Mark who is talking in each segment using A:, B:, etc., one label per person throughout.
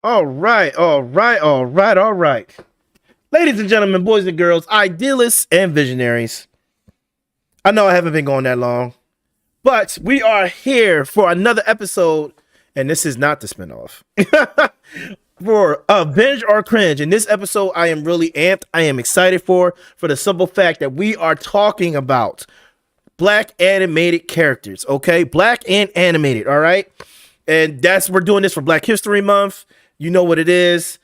A: All right, all right, all right, all right. Ladies and gentlemen, boys and girls, idealists and visionaries. I know I haven't been going that long, but we are here for another episode, and this is not the spinoff. For Binge or Cringe. In this episode, I am really amped. I am excited for the simple fact that we are talking about black animated characters, okay? Black and animated, all right? And we're doing this for Black History Month. You know what it is.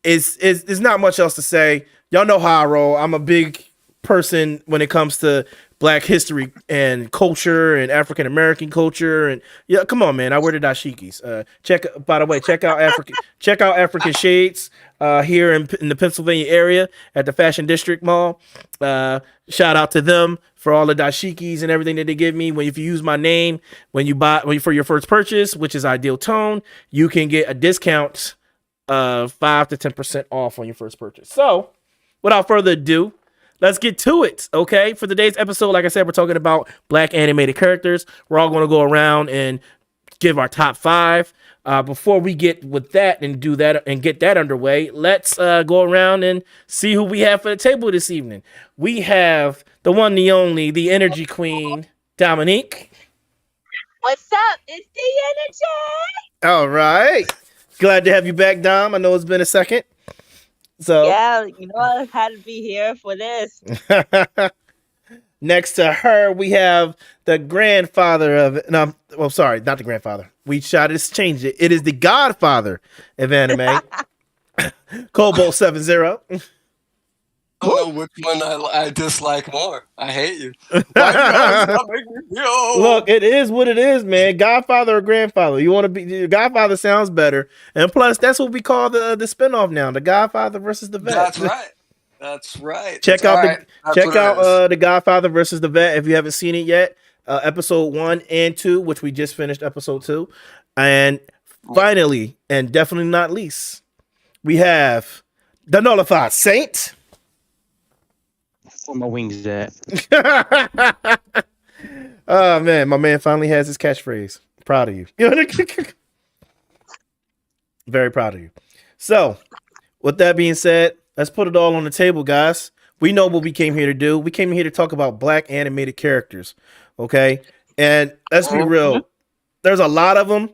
A: It's not much else to say. Y'all know how I roll. I'm a big person when it comes to Black history and culture and African American culture. And yeah, come on, man. I wear the dashikis. By the way, check out African Shades here in the Pennsylvania area at the Fashion District Mall. Shout out to them for all the dashikis and everything that they give me. If you use my name for your first purchase, which is Ideal Tone, you can get a discount of 5 to 10% off on your first purchase. So, without further ado, let's get to it, okay? For today's episode, like I said, we're talking about black animated characters. We're all going to go around and give our top 5. Before we get with that and do that and get that underway, let's go around and see who we have for the table this evening. We have the one, the only, the energy queen, Dominique.
B: What's up? It's the energy.
A: All right. Glad to have you back, Dom. I know it's been a second. So
B: yeah, I had to be here for this.
A: Next to her, we have the grandfather of sorry, not the grandfather. We tried to change it. It is the godfather of anime. Cobalt 70.
C: I don't know which one I dislike more. I hate you. Why do you always make me feel?
A: Look, it is what it is, man. Godfather or grandfather. You want to be Godfather sounds better. And plus, that's what we call the spinoff now. The Godfather versus the Vet.
C: That's right. That's right.
A: Check out the Godfather versus the Vet if you haven't seen it yet. Episode 1 and 2, which we just finished episode 2. And finally, and definitely not least, we have the Nullified Saint.
D: Where my wings at?
A: Oh man, my man finally has his catchphrase. Proud of you. Very proud of you. So, with that being said, let's put it all on the table, guys. We know what we came here to do. We came here to talk about black animated characters. Okay? And let's be real. There's a lot of them,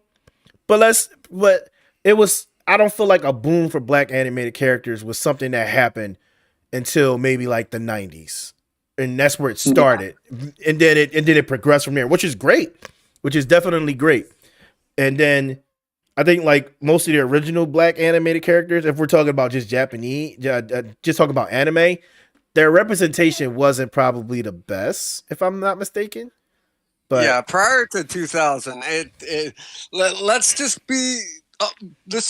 A: but I don't feel like a boom for black animated characters was something that happened until maybe like the 90s. And that's where it started. And then it progressed from there, which is great. Which is definitely great. And then I think like most of the original black animated characters, if we're talking about just Japanese, just talking about anime, their representation wasn't probably the best, if I'm not mistaken. But
C: yeah, prior to 2000, let's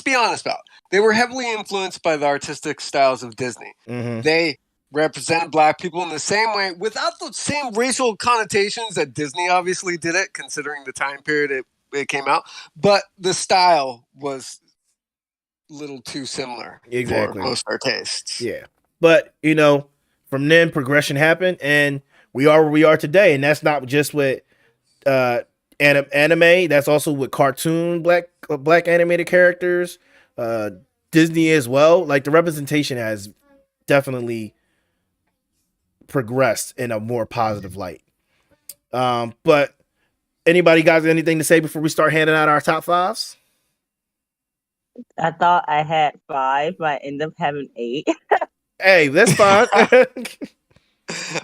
C: be honest about it. They were heavily influenced by the artistic styles of Disney.
A: Mm-hmm.
C: They represent black people in the same way, without the same racial connotations that Disney obviously did it, considering the time period it came out. But the style was a little too similar for most of our tastes.
A: Yeah. But, from then progression happened, and we are where we are today. And that's not just with anime. That's also with cartoon black animated characters. Disney as well. Like the representation has definitely progressed in a more positive light. But anybody got anything to say before we start handing out our top 5s?
B: I thought I had 5, but I ended up having 8.
A: Hey, that's fine.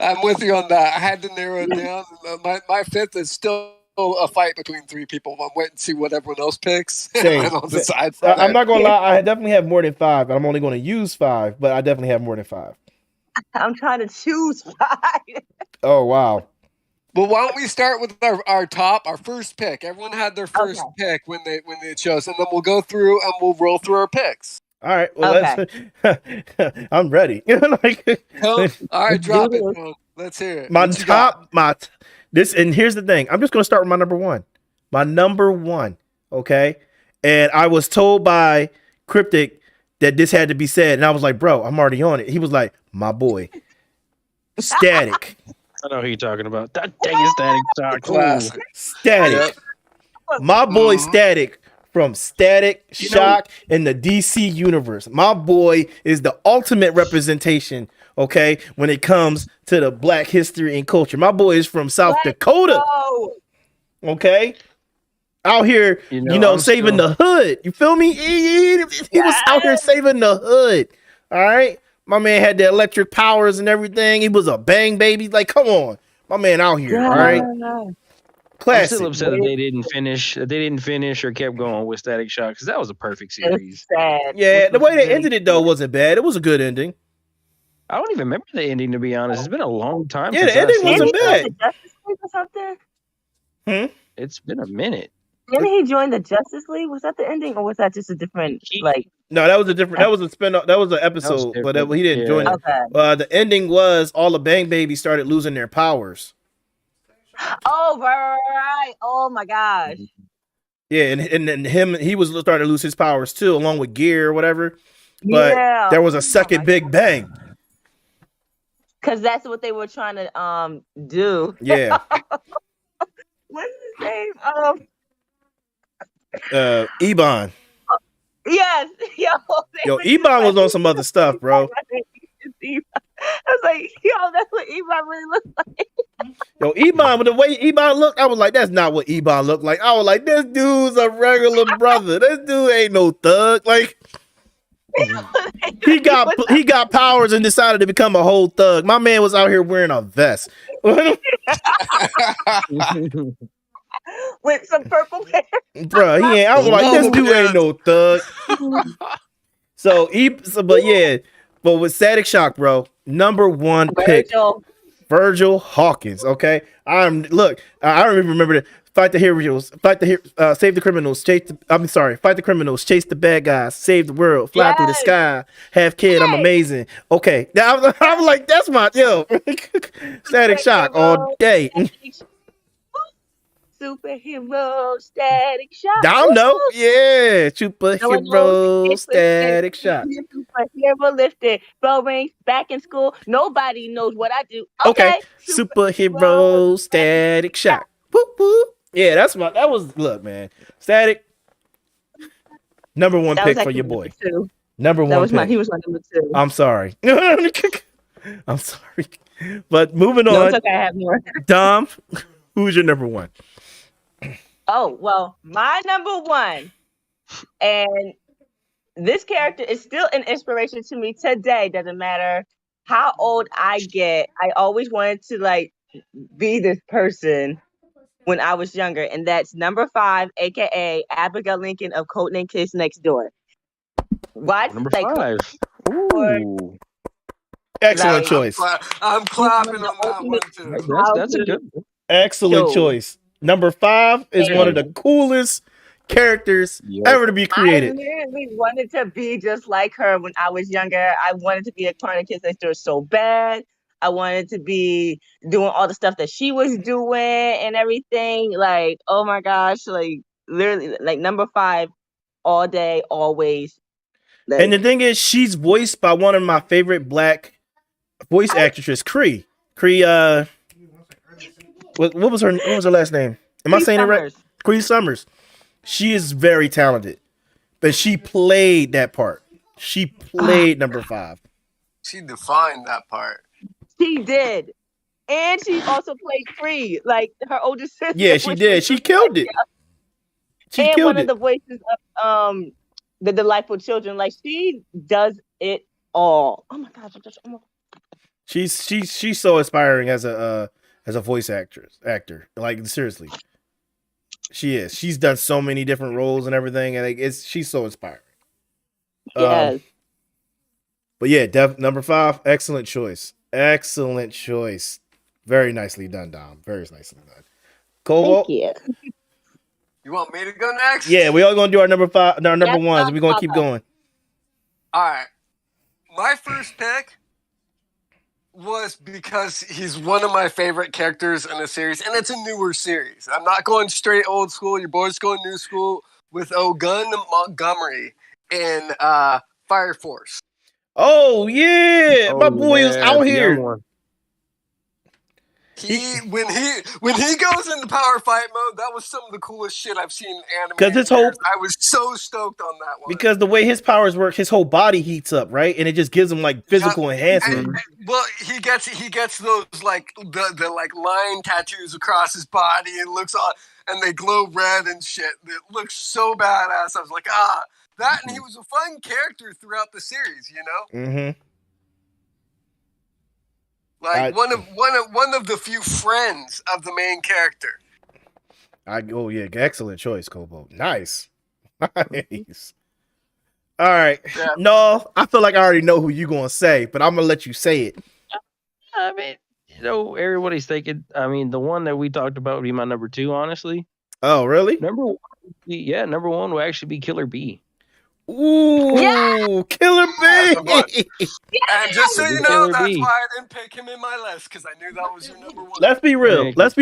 C: I'm with you on that. I had to narrow it down. My 5th is still a fight between 3 people. I'm waiting to see what everyone else picks. I'll decide.
A: I'm not gonna lie, I definitely have more than 5, but I'm only gonna use 5, but I definitely have more than 5.
B: I'm trying to choose 5.
A: Oh wow.
C: Well, why don't we start with our first pick? Everyone had their first pick when they chose, and then we'll go through and we'll roll through our picks.
A: All right. Well, I'm ready.
C: All right, drop it. Man. Let's hear it.
A: And here's the thing. I'm just gonna start with my number 1. My number 1. Okay. And I was told by Cryptic that this had to be said, and I was like, bro, I'm already on it. He was like, my boy, Static.
D: I know who you're talking about. That dang Static.
C: Classic.
A: Static. My boy Static from Static
D: You know-
A: Shock in the DC universe. My boy is the ultimate representation, okay, when it comes to the black history and culture. My boy is from South Dakota,
B: Oh,
A: okay? Out here,
D: I'm
A: saving
D: still-
A: the hood. You feel me? He was out here saving the hood. All right? My man had the electric powers and everything. He was a bang baby. Like, come on. My man out here, all right?
D: I'm
A: Classic.
D: still upset that they didn't finish. That they didn't finish or kept going with Static Shock because that was a perfect series.
B: it's sad.
A: Yeah,
B: Which
A: the
B: was
A: way they
B: really
A: ended it though wasn't bad. It was a good ending.
D: I don't even remember the ending, to be honest. It's been a long time.
A: Yeah,
D: since
A: the ending
D: I've seen
A: wasn't
D: it.
A: bad.
B: the Justice League or something?
D: It's been a minute.
B: Didn't he join the Justice League? Was that the ending, or was that just a different like?
A: No, that was a different. That was a spin-off. That was an episode, but
D: different.
A: he didn't join
D: Yeah.
A: it.
B: Okay.
A: The ending was all the Bang Babies started losing their powers.
B: Oh right. Oh my gosh.
A: Yeah, and then he was starting to lose his powers too, along with Gear or whatever. But
B: yeah.
A: there was a second Big Bang.
B: Because that's what they were trying to do.
A: Yeah.
B: What's his name?
A: Ebon.
B: Yes.
A: Yo, Ebon was on some other stuff, bro.
B: I was like, yo, that's what Ebon really looks like.
A: Yo, Ebon, with the way Ebon looked, I was like, that's not what Ebon looked like. I was like, this dude's a regular brother. This dude ain't no thug. Like, he got powers and decided to become a whole thug. My man was out here wearing a vest.
B: With some purple hair.
A: Bro, he ain't. I was like, this dude ain't no thug. But with Static Shock, bro, number one pick, Virgil Hawkins. Okay, I don't even remember the fight the heroes, save the criminals, fight the criminals, chase the bad guys, save the world, fly through the sky, have kid, I'm amazing. Okay, now I'm like, that's my Static Shock all day.
B: Superhero Static Shock.
A: Domino, yeah, superhero Static Shock.
B: Superhero lifted, bell rings, back in school. Nobody knows what I do.
A: Okay, superhero Static Shock. Whoop, whoop. Yeah, look, man. Static, number one pick for your boy. Number one pick.
B: He was my number 2.
A: I'm sorry. I'm sorry. But moving on.
B: No, it's okay, I have more.
A: Dom, who's your number one?
B: Oh, well, my number 1, and this character is still an inspiration to me today. Doesn't matter how old I get. I always wanted to be this person when I was younger, and that's number 5, aka Abigail Lincoln of Codename Kids Next Door. What?
D: Number 5. Ooh.
A: Excellent choice.
C: I'm clapping on that one too.
D: That's a good one.
A: Excellent choice. Number 5 is one of the coolest characters ever to be created.
B: I literally wanted to be just like her when I was younger. I wanted to be a Codename Kids Next Door so bad. I wanted to be doing all the stuff that she was doing and everything. Like, oh my gosh, literally, number 5, all day, always.
A: And the thing is, she's voiced by one of my favorite black voice actresses, Cree. What was her last name? Am I saying it right? Cree Summers. She is very talented, but she played that part. She played number 5.
C: She defined that part.
B: She did, and she also played Cree, like her older sister.
A: Yeah, she did. She killed it.
B: She killed one of the voices of the Delightful Children. Like, she does it all. Oh my gosh!
A: She's so inspiring as a voice actor. Like, seriously, she is. She's done so many different roles and everything, and she's so inspiring.
B: Yes.
A: But yeah, number 5, excellent choice. Excellent choice. Very nicely done, Dom. Very nicely done. Cole,
B: thank you.
C: You want me to go next?
A: Yeah, we all gonna do our number 5, our number 1s, and we're gonna keep going.
C: All right. My first pick was because he's one of my favorite characters in a series, and it's a newer series. I'm not going straight old school. Your boy's going new school with Ogun Montgomery in Fire Force.
A: Oh yeah, my boy is out here.
C: When he goes into power fight mode, that was some of the coolest shit I've seen in anime.
A: Because his whole,
C: I was so stoked on that one.
A: Because the way his powers work, his whole body heats up, right? And it just gives him like physical enhancement.
C: Well, he gets those like the like line tattoos across his body and looks on, and they glow red and shit. It looks so badass. I was like, that, and he was a fun character throughout the series, you know.
A: Mm-hmm.
C: Like one of the few friends of the main character.
A: Excellent choice, Kobo. Nice. Nice. All right. Yeah. No, I feel like I already know who you're gonna say, but I'm gonna let you say it.
D: I mean, everybody's thinking. I mean, the one that we talked about would be my number 2, honestly.
A: Oh, really?
D: Number 1 will actually be Killer B.
A: Ooh, yeah! Killer B.
C: And just so you know, that's why I didn't pick him in my list, because I knew that was your number 1.
A: Let's be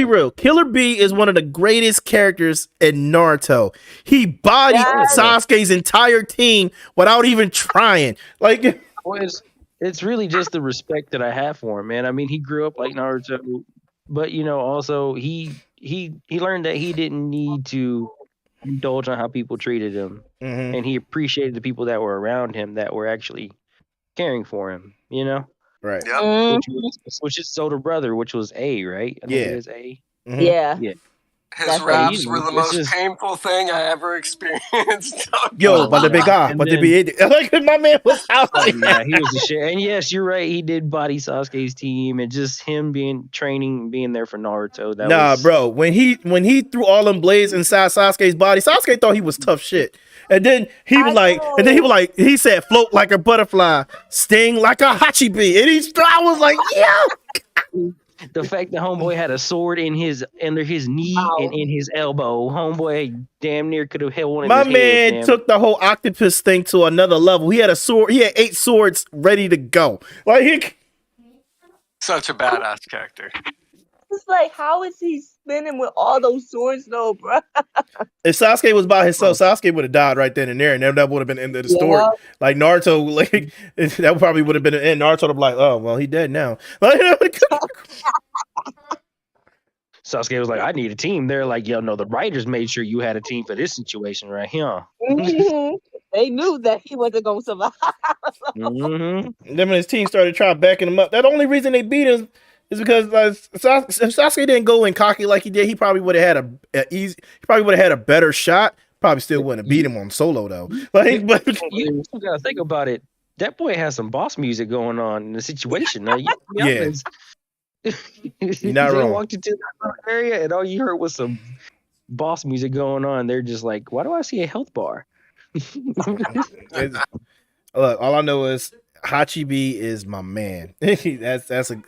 A: real. Killer B is one of the greatest characters in Naruto. He bodied Sasuke's entire team without even trying. Like,
D: it's really just the respect that I have for him, man. I mean, he grew up like Naruto, but also he learned that he didn't need to indulge on how people treated him, and he appreciated the people that were around him that were actually caring for him,
A: right?
C: Yeah.
D: Which is older brother, which was A, right? I think it is A.
A: Mm-hmm.
B: Yeah.
C: His raps were the most painful thing I ever experienced.
A: But the big guy, but the big like my man was out.
D: Yeah, he was the shit. And yes, you're right. He did body Sasuke's team, and just him being there for Naruto.
A: Bro, when he threw all them blades inside Sasuke's body, Sasuke thought he was tough shit. And then he was he said, float like a butterfly, sting like a hachi bee. And I was like, yeah.
D: The fact that homeboy had a sword under his knee and in his elbow, homeboy damn near could have held one in his head. My man
A: took the whole octopus thing to another level. He had a sword. He had 8 swords ready to go.
C: Such a badass character.
B: It's like, how is he spinning with all those swords, though, bro?
A: If Sasuke was by himself, Sasuke would have died right then and there, and that would have been the end of the story. Like Naruto, that probably would have been the end. Naruto would have been like, oh well, he dead now.
D: Sasuke was like, I need a team. They're like, no, the writers made sure you had a team for this situation right here.
B: Mm-hmm. They knew that he wasn't going to survive.
A: Then when his team started trying backing him up, that only reason they beat him is because if Sasuke didn't go in cocky like he did, he probably would have had a better shot. Probably still wouldn't have beat him on solo though. But you
D: gotta think about it. That boy has some boss music going on in the situation. Now,
A: you're not wrong.
D: Walked into that area and all you heard was some boss music going on. They're just like, why do I see a health bar?
A: Look, all I know is Hachi B is my man. That's a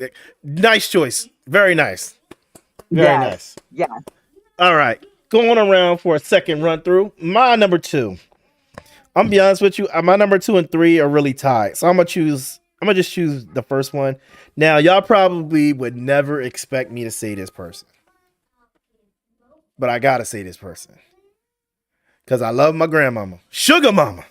A: nice choice. Very nice. Very nice.
B: Yeah.
A: All right. Going around for a second run through. My number 2. I'm gonna be honest with you. My number 2 and 3 are really tied. So I'm gonna just choose the first one. Now, y'all probably would never expect me to say this person. But I gotta say this person. Because I love my grandmama. Sugar Mama.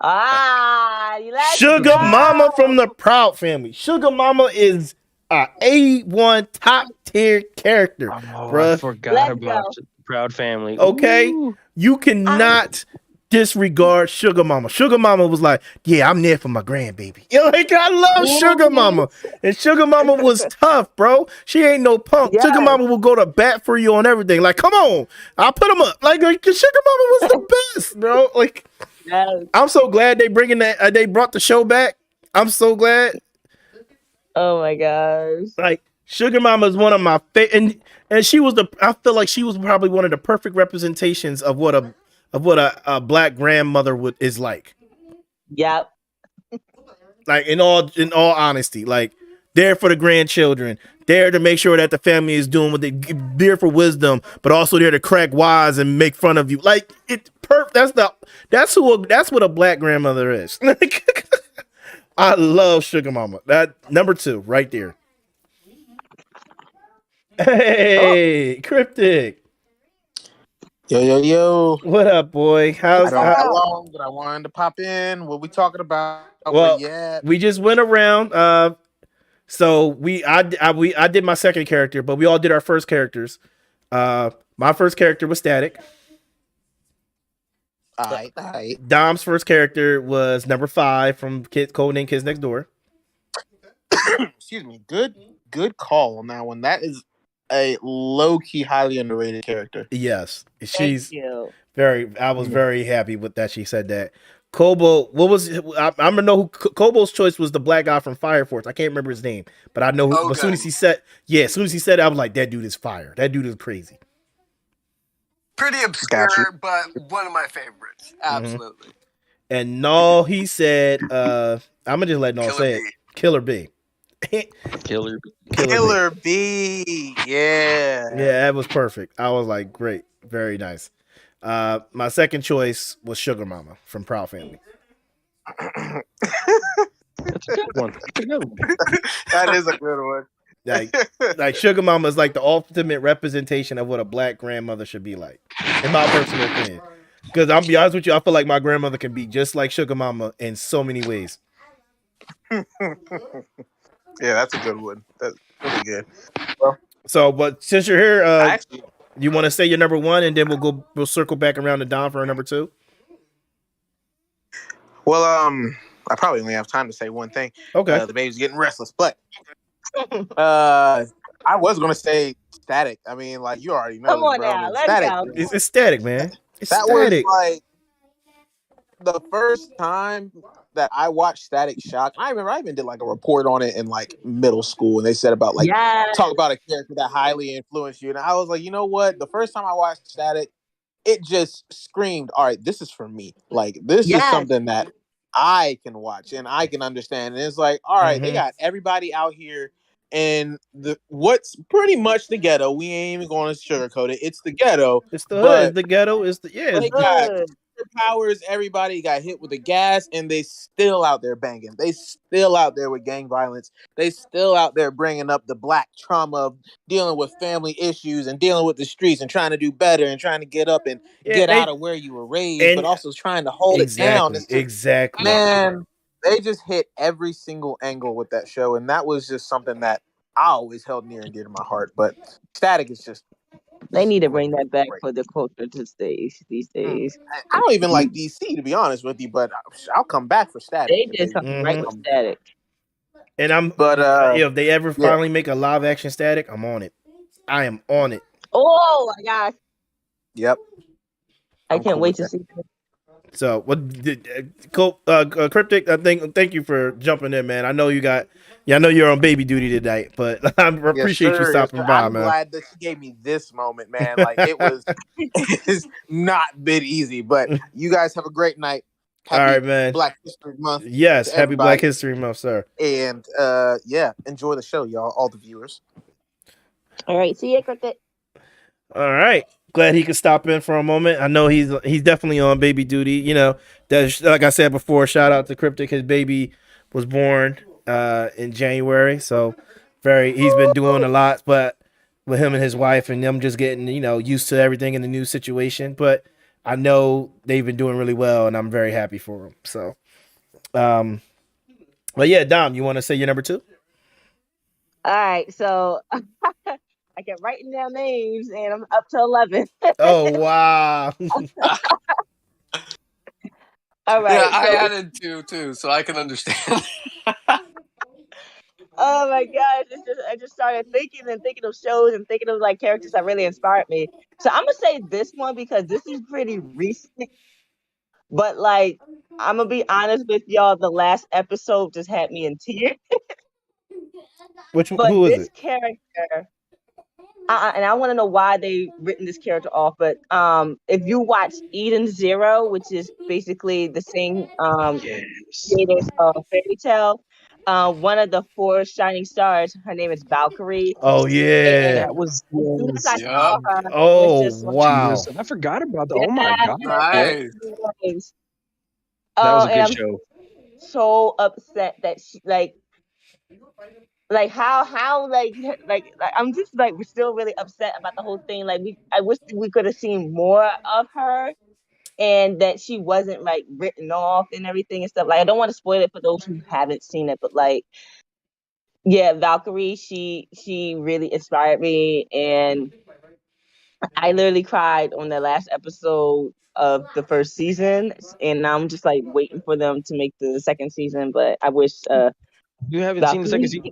B: You like
A: Sugar Mama from the Proud family. Sugar Mama is a A1 top tier character, bruh.
D: I forgot about the Proud family.
A: Okay,
D: Ooh.
A: You cannot disregard Sugar Mama. Sugar Mama was like, yeah, I'm there for my grandbaby. I love Sugar Mama. And Sugar Mama was tough, bro. She ain't no punk. Sugar Mama will go to bat for you on everything. Like, come on, I'll put them up. Like Sugar Mama was the best, bro. Like, I'm so glad they brought the show back. I'm so glad.
B: Oh my gosh.
A: Like, Sugar Mama is one of my favorite, and I feel like she was probably one of the perfect representations of what a black grandmother is like.
B: Yep.
A: Like in all honesty, like there for the grandchildren, there to make sure that the family is doing what they there for wisdom, but also there to crack wise and make fun of you. Like that's what a black grandmother is. I love Sugar Mama. That number 2 right there. Hey, Cryptic.
E: Yo.
A: What up, boy?
E: How long that I wanted to pop in? What we talking about?
A: Well, we just went around. So I did my second character, but we all did our first characters. My first character was Static.
E: All right.
A: Dom's first character was number 5 from Codename Kids Next Door.
E: Excuse me. Good call on that one. That is a low key, highly underrated character.
A: Yes,
B: Thank
A: she's
B: you.
A: very. I was very happy with that. She said that. Kobo, what was I remember know who Kobo's choice was the black guy from Fire Force. I can't remember his name, but I know who. But as soon as he said, as soon as he said it, I was like, that dude is fire. That dude is crazy.
C: Pretty obscure, but one of my favorites. Absolutely.
A: And Null, he said, I'm gonna just let Null say it. Killer B.
E: Killer B. Yeah.
A: Yeah, that was perfect. I was like, great, very nice. My second choice was Sugar Mama from Proud Family.
D: That's a good one.
E: That is a good one.
A: Like Sugar Mama is like the ultimate representation of what a black grandmother should be like, in my personal opinion. Because I'll be honest with you, I feel like my grandmother can be just like Sugar Mama in so many ways.
E: Yeah, that's a good one. That's really good.
A: So, but since you're here, you want to say your number 1, and then we'll circle back around to Don for our number 2.
E: Well, I probably only have time to say one thing.
A: Okay.
E: The baby's getting restless, but I was gonna say Static. I mean, like you already know.
B: Come on
E: bro.
B: now,
E: I mean,
B: let's
E: Static.
B: go.
A: It's Static, man. It's
E: that
A: Static.
E: was like the first time that I watched Static Shock. I remember I even did like a report on it in like middle school, and they said about like talk about a character that highly influenced you, and I was like, you know what? The first time I watched Static, it just screamed, all right, this is for me. Like this is something that I can watch and I can understand. And it's like, all right, they got everybody out here in what's pretty much the ghetto. We ain't even going to sugarcoat it. It's the ghetto.
A: It's the hood. It's the ghetto. It's the
E: they got powers. Everybody got hit with the gas, and they still out there banging. They still out there with gang violence. They still out there bringing up the black trauma of dealing with family issues and dealing with the streets and trying to do better and trying to get up and get out of where you were raised, but also trying to hold it down.
A: Exactly.
E: Man, they just hit every single angle with that show, and that was just something that I always held near and dear to my heart. But Static is just.
B: They need to bring that back for the culture to these days.
E: I don't even like DC, to be honest with you, but I'll come back for Static.
B: They did something right with Static.
A: And if they ever finally make a live action Static, I'm on it. I am on it.
B: Oh my gosh.
E: Yep.
B: I can't wait to see that.
A: So Cryptic, thank you for jumping in, man. I know you're on baby duty tonight, but I appreciate you stopping by,
E: man. I'm glad that you gave me this moment, man. Like it's not been easy, but you guys have a great night.
A: All right, man.
E: Black History Month.
A: Yes, happy Black History Month, sir.
E: And enjoy the show, y'all, all the viewers.
B: All right, see you, Cryptic.
A: All right. Glad he could stop in for a moment. I know he's definitely on baby duty. You know, like I said before, shout out to Cryptic. His baby was born in January, so he's been doing a lot, but with him and his wife and them just getting used to everything in the new situation. But I know they've been doing really well, and I'm very happy for them. So, but yeah, Dom, you want to say your number 2?
B: All right, so. I kept writing down names, and I'm up to 11.
A: Oh, wow.
B: All right.
C: Yeah, I added 2 too, so I can understand.
B: Oh my gosh! I just started thinking of shows and thinking of like characters that really inspired me. So I'm gonna say this one because this is pretty recent. But like, I'm gonna be honest with y'all. The last episode just had me in tears.
A: Who is it?
B: Character. And I want to know why they written this character off. But if you watch Eden Zero, which is basically the same creators of Fairy Tale, one of the 4 shining stars, her name is Valkyrie.
A: Oh yeah,
D: that was.
A: Oh wow!
D: I forgot about that. Oh my god!
C: Nice.
D: That was a good show.
B: So upset that she like how I'm just like we're still really upset about the whole thing. Like I wish we could have seen more of her, and that she wasn't like written off and everything and stuff. Like I don't want to spoil it for those who haven't seen it, but like Yeah, Valkyrie, she really inspired me, and I literally cried on the last episode of the first season, and now I'm just like waiting for them to make the second season. But I wish
D: You haven't seen the second
B: Valkyrie.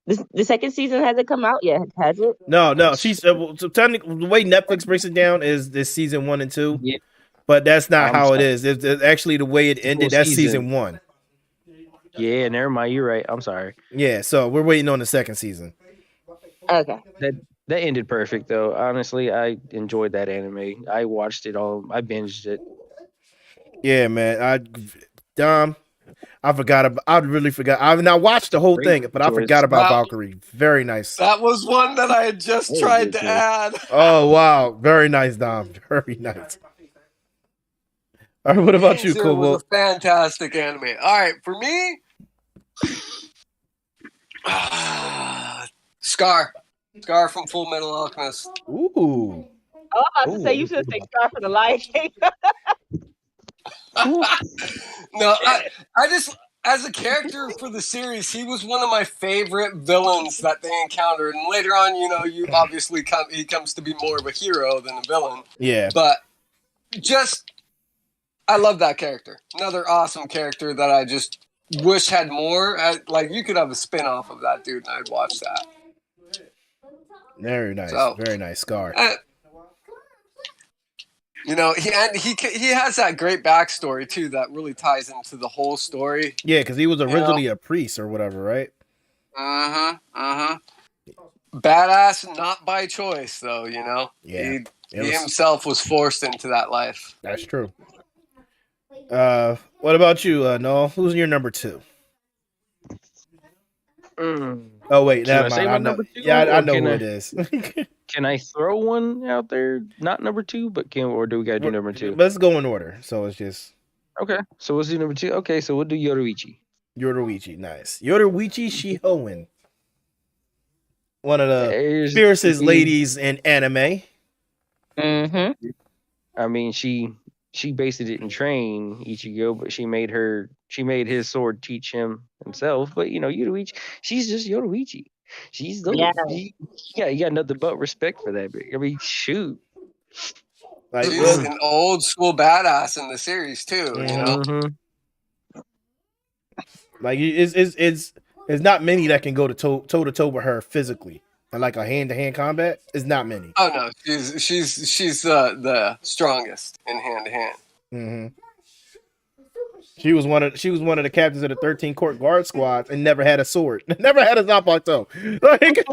D: season?
B: The second season hasn't come out yet, has it?
A: No. She's so technically the way Netflix breaks it down is this season 1 and 2,
D: Yeah.
A: but that's not
D: I'm
A: how it
D: sorry.
A: is. It's actually the way it ended. That's
D: season.
A: season 1.
D: Yeah, never mind. You're right. I'm sorry.
A: Yeah, so we're waiting on the second season.
B: Okay.
D: That ended perfect though. Honestly, I enjoyed that anime. I watched it all. I binged it.
A: Yeah, man. I forgot about. I really forgot. I watched the whole
D: Great
A: thing, but I
D: choice.
A: forgot about
C: Wow.
A: Valkyrie. Very nice.
C: That was one that I had just
D: Very
C: tried
D: good
C: to
D: choice.
C: add.
A: Oh wow, very nice, Dom. Very nice. All right, what about you,
C: It was
A: Kubo?
C: a fantastic anime. All right, for me, Scar from Full Metal Alchemist.
A: Ooh.
B: Oh, I'm about to say you should say Scar for the Lion King.
C: No, I just, as a character for the series, he was one of my favorite villains that they encountered. And later on, you obviously he comes to be more of a hero than a villain.
A: Yeah.
C: But just, I love that character. Another awesome character that I just wish had more. Like, you could have a spin-off of that dude, and I'd watch that.
A: Very nice.
C: So,
A: Very nice. Scar.
C: He has that great backstory too that really ties into the whole story.
A: Yeah, because he was originally a priest or whatever, right?
C: Badass, not by choice though.
A: Yeah.
C: He himself was forced into that life.
A: That's true. What about you, Noel? Who's your number 2? Oh wait,
D: Can I
A: never
D: say
A: mind.
D: my
A: I know.
D: number 2,
A: Yeah, I
D: or
A: know
D: can
A: who
D: I-
A: it is.
D: Can I throw one out there? Not number 2, but or do we gotta do number 2?
A: Let's go in order. So it's just
D: Okay, so let's do number 2. Okay, so we'll do Yoruichi.
A: Yoruichi. Nice. Yoruichi Shihoen. One of the
D: There's-
A: fiercest ladies in anime.
B: Mm-hmm.
D: I mean, she basically didn't train Ichigo, but she made his sword teach him himself. But Yoruichi, she's just Yoruichi. She's the you got nothing but respect for that bitch. I mean, shoot.
A: Like,
C: She's an old school badass in the series too.
D: Mhm.
A: like it's not many that can go toe to toe with her physically. And like a hand to hand combat, it's not many.
C: Oh no, she's the strongest in hand to hand.
A: Mm-hmm. She was one of the captains of the 13 court guard squad and never had a sword, never had a Zanpakuto. Like,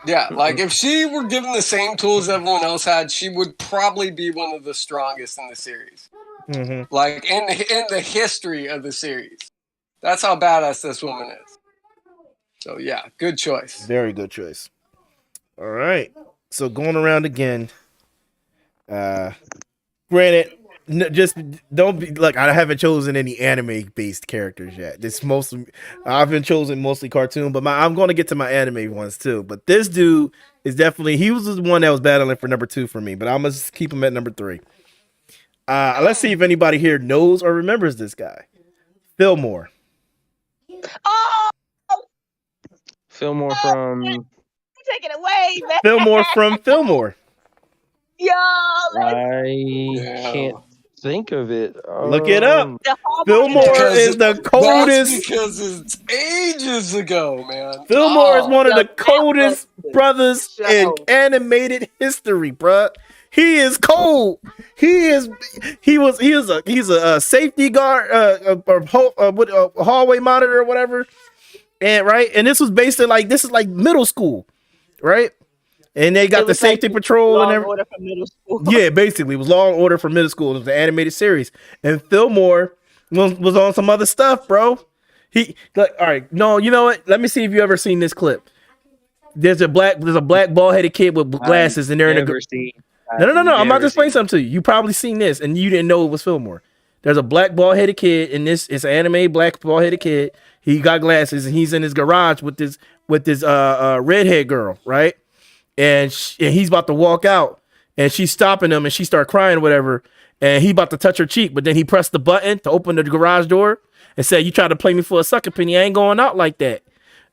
C: Yeah, like if she were given the same tools everyone else had, she would probably be one of the strongest in the series.
A: mm-hmm.
C: Like in the history of the series. That's how badass this woman is. So yeah, good choice.
A: Very good choice. All right, so going around again. Granted, just don't be like I haven't chosen any anime based characters yet. I've been chosen mostly cartoon, but I'm going to get to my anime ones too. But this dude is definitely he was the one that was battling for number 2 for me, but I'm gonna keep him at number 3. Let's see if anybody here knows or remembers this guy, Fillmore.
B: Oh,
D: Fillmore from
B: take it away, man.
A: Fillmore from Fillmore.
B: Yo,
D: I can't think of it.
A: Look it up.
B: the
A: Fillmore
C: Because
A: is the
C: That's
A: coldest.
C: because it's ages ago, man.
A: Fillmore is one of the
B: the
A: coldest
B: Netflix
A: brothers
B: show.
A: in animated history, bruh. He is cold. He's a safety guard, hallway monitor or whatever, and this was based in this is like middle school, right? And they got the safety patrol and everything.
B: Order from middle school.
A: Yeah, basically, it was Law and Order for middle school. It was an animated series, and Fillmore was on some other stuff, bro. All right, no, you know what? Let me see if you ever seen this clip. There's a black bald headed kid with glasses, and they're in a. No. I'm about to explain something to you. You probably seen this, and you didn't know it was Fillmore. There's a black bald headed kid, and it's an anime black bald headed kid. He got glasses, and he's in his garage with this redhead girl, right? And he's about to walk out, and she's stopping him, and she start crying, or whatever. And he about to touch her cheek, but then he pressed the button to open the garage door, and said, "You tried to play me for a sucker penny. I ain't going out like that."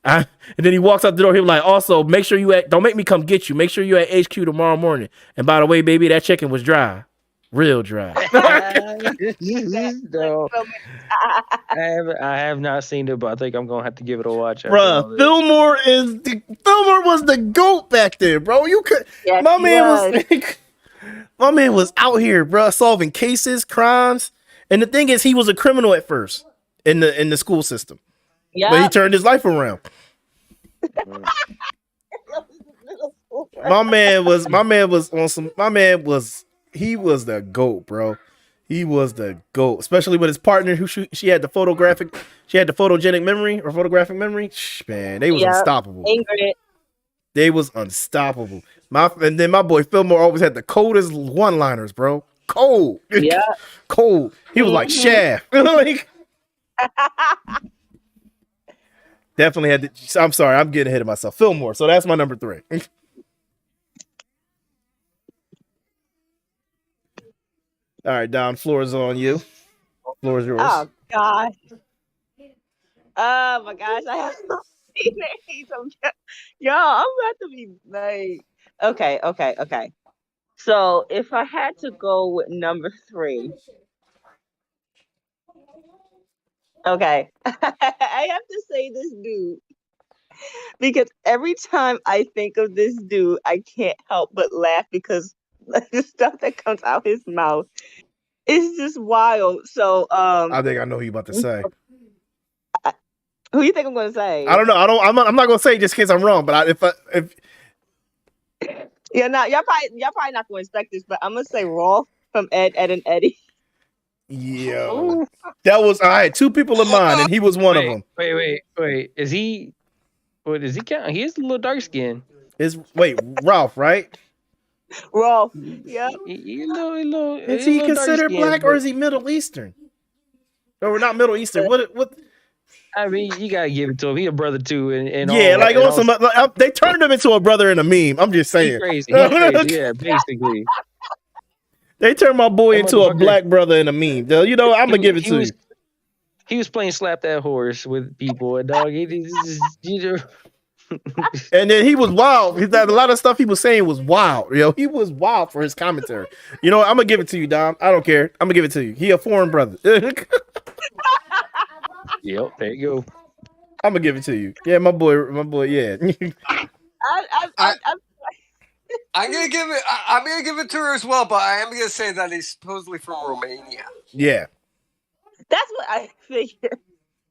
A: And then he walks out the door. He was like, "Also, make sure don't make me come get you. Make sure you at HQ tomorrow morning. And by the way, baby, that chicken was dry, real dry."
D: No, I have not seen it, but I think I'm gonna have to give it a watch.
A: Bruh, Fillmore was the GOAT back there, bro. You could,
B: Yes,
A: my
B: he
A: man
B: was.
A: my man was out here, bro, solving cases, crimes, and the thing is, he was a criminal at first in the school system, but he turned his life around. He was the GOAT, bro. He was the GOAT, especially with his partner who she had the photogenic memory or photographic memory. Man, they was unstoppable.
B: Ingrid.
A: They was unstoppable. And then my boy Fillmore always had the coldest one-liners, bro. Cold.
B: Yeah.
A: Cold. He was like Shaft. Like, definitely had to. I'm sorry, I'm getting ahead of myself. Fillmore. So that's my number 3. All right, Don, floor is on you. Floor is yours.
B: Oh gosh. Oh my gosh, I have seen it. Yo, I'm about to be like, okay. So if I had to go with number 3, okay, I have to say this dude because every time I think of this dude, I can't help but laugh because the stuff that comes out his mouth is just wild. So
A: I think I know who you about to say.
B: who you think I'm going to say?
A: I don't know. I'm not going to say just in case I'm wrong. But if
B: y'all probably not going to expect this, but I'm going to say Rolf from Ed, and Eddie.
A: Yeah, I had 2 people in mind, and he was one of them.
D: Wait. Is he? What does he count? He is a little dark skin.
A: Ralph, right?
B: Rolf. Yeah.
A: Is he considered black or is he Middle Eastern? Or not Middle Eastern? What?
D: I mean, you gotta give it to him. He a brother too, and
A: yeah, they turned him into a brother in a meme. I'm just saying.
D: He's crazy. Yeah, basically.
A: They turned my boy into a black brother in a meme. You know, I'm gonna give it to you.
D: He was playing slap that horse with people, and dog.
A: And then he was wild. A lot of stuff he was saying was wild. You know, he was wild for his commentary. You know, I'm gonna give it to you, Dom. I don't care. I'm gonna give it to you. He a foreign brother.
D: Yep, there you go.
A: I'm gonna give it to you. Yeah, my boy. Yeah.
C: I'm gonna give it to her as well, but I am gonna say that he's supposedly from Romania.
A: Yeah.
B: That's what I figured.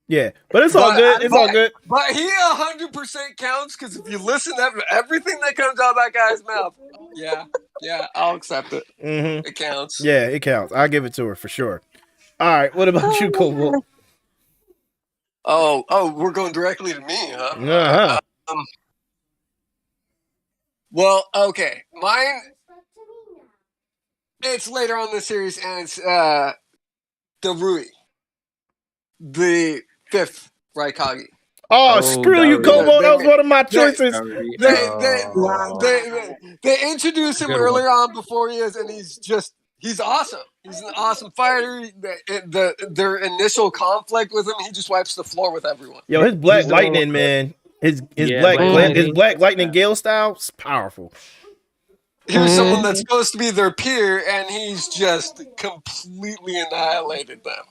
A: Yeah, but it's all good. It's all good.
C: But he 100% counts because if you listen to everything that comes out of that guy's mouth, yeah, I'll accept it.
A: Mm-hmm.
C: It counts.
A: Yeah, it counts. I'll give it to her for sure. All right, what about you, Cobalt?
C: Oh, we're going directly to me, huh?
A: Uh-huh.
C: Well, okay, mine. It's later on in the series, and it's the Rui, the 5th Raikage.
A: Oh, screw you, Kobo. That was one of my choices.
C: They introduce him earlier on before he is, and he's awesome. He's an awesome fighter. Their initial conflict with him, he just wipes the floor with everyone.
A: Yo, his Black Lightning, man. His Black Lightning Gale style is powerful.
C: Here's someone that's supposed to be their peer, and he's just completely annihilated them.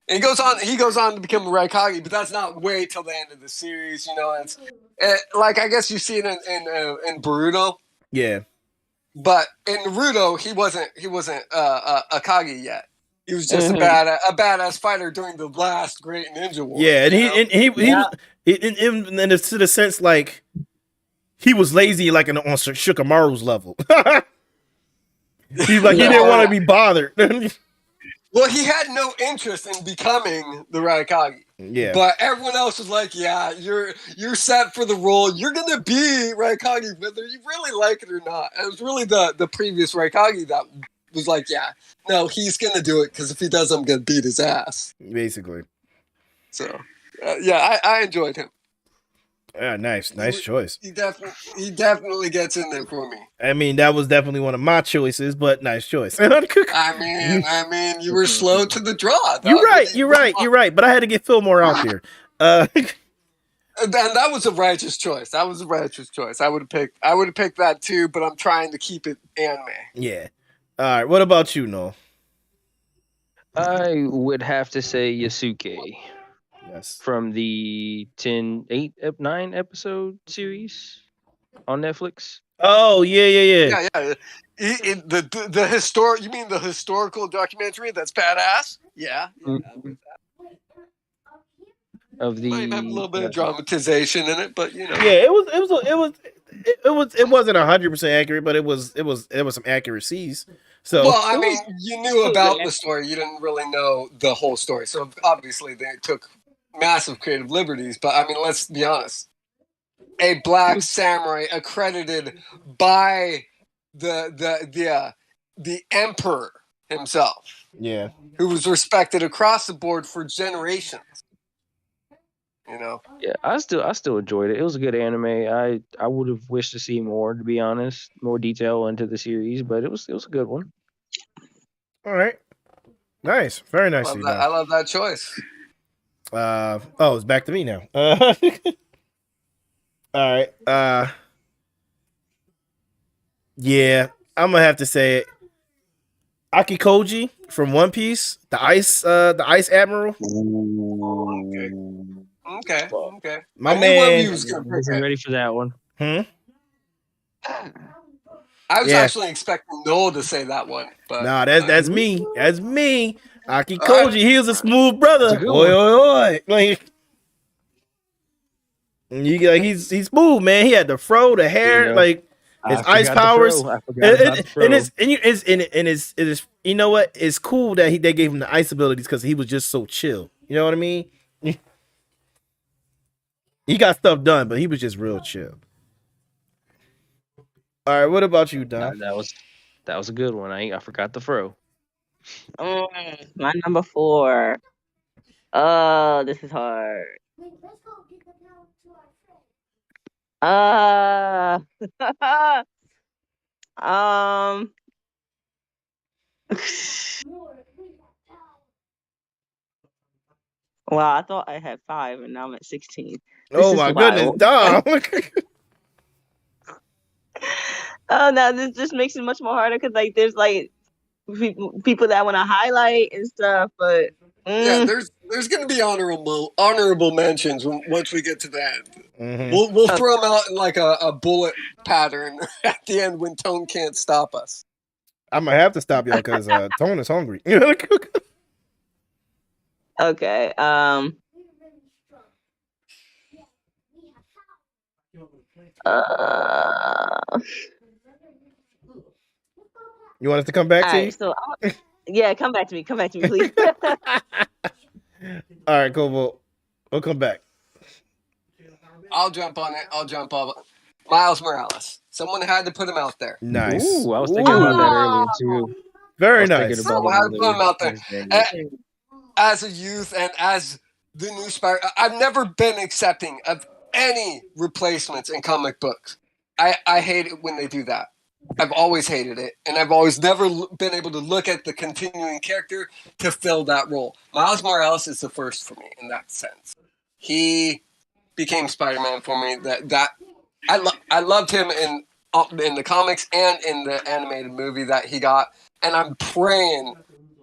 C: And he goes on to become a Raikage, but that's not wait till the end of the series. You know, it's like I guess you see it in Boruto.
A: Yeah.
C: But in Naruto, he wasn't a Kage yet. He was just a badass fighter during the last Great Ninja War.
A: Yeah, and he in the sense like he was lazy, like on Shikamaru's level. He didn't want to be bothered.
C: Well, he had no interest in becoming the Raikage.
A: Yeah.
C: But everyone else was like, yeah, you're set for the role. You're going to be Raikage whether you really like it or not. And it was really the previous Raikage that was like, yeah, no, he's going to do it because if he does, I'm going to beat his ass.
A: Basically.
C: So, yeah, I enjoyed him.
A: Yeah, nice choice.
C: He definitely gets in there for me.
A: I mean, that was definitely one of my choices, but nice choice.
C: I mean, you were slow to the draw.
A: You're
C: Dog.
A: right. You're right. But I had to get Fillmore out there.
C: And that was a righteous choice. I would have picked that too, but I'm trying to keep it anime.
A: Yeah. All right. What about you, Noel?
D: I would have to say Yasuke
A: Yes.
D: from the 9 episode series on Netflix.
A: Oh yeah.
C: Yeah. The historic. You mean the historical documentary? That's badass. Yeah.
D: Mhm. Of the
C: Might have a little bit of dramatization in it, but you know.
A: Yeah, it wasn't 100% accurate, but it was some accuracies. So
C: Well, I mean, you knew about the story. You didn't really know the whole story. So obviously they took massive creative liberties. But I mean, let's be honest. A black samurai accredited by the emperor himself,
A: yeah.
C: who was respected across the board for generations. You know.
D: Yeah, I still enjoyed it. It was a good anime. I would have wished to see more, to be honest, more detail into the series, but it was a good one.
A: All right. Nice. Very nice.
C: I love that choice.
A: It's back to me now. All right. Yeah, I'm gonna have to say it. Akikoji from One Piece, the ice admiral.
C: Okay.
A: My
C: I knew
A: man.
C: one of you was gonna
D: I wasn't ready for that one.
C: I was actually expecting Noel to say that one, but
A: nah, that's me. That's me. Akikoji, he was a smooth brother. Oi. Like he's smooth, man. He had the fro, the hair, like his ice powers. It is you know what? It's cool that they gave him the ice abilities because he was just so chill. You know what I mean? He got stuff done, but he was just real chill. All right, what about you, Don?
D: That was a good one. I forgot the fro.
B: My number 4. Oh, this is hard. Well, I thought I had 5, and now I'm at 16.
A: Oh my goodness, Dom.
B: Oh no, this just makes it much more harder because like there's like people that I want to highlight and stuff, but
C: yeah, there's gonna be honorable mentions once we get to the end.
A: Mm-hmm.
C: We'll throw them out in like a bullet pattern at the end when Tone can't stop us.
A: I'm gonna have to stop y'all because Tone is hungry.
B: Okay.
A: You want us to come back to you?
B: So yeah, come back to me, please.
A: All right, cool. We'll come back.
C: I'll jump on it. Miles Morales. Someone had to put him out there.
A: Nice.
D: Ooh, I was thinking about that earlier too.
A: Very nice.
C: Someone had to put him out there. As a youth and as the new Spider, I've never been accepting of any replacements in comic books. I hate it when they do that. I've always hated it, and I've always never been able to look at the continuing character to fill that role. Miles Morales is the first for me in that sense. He became Spider-Man for me. I loved him in the comics and in the animated movie that he got, and I'm praying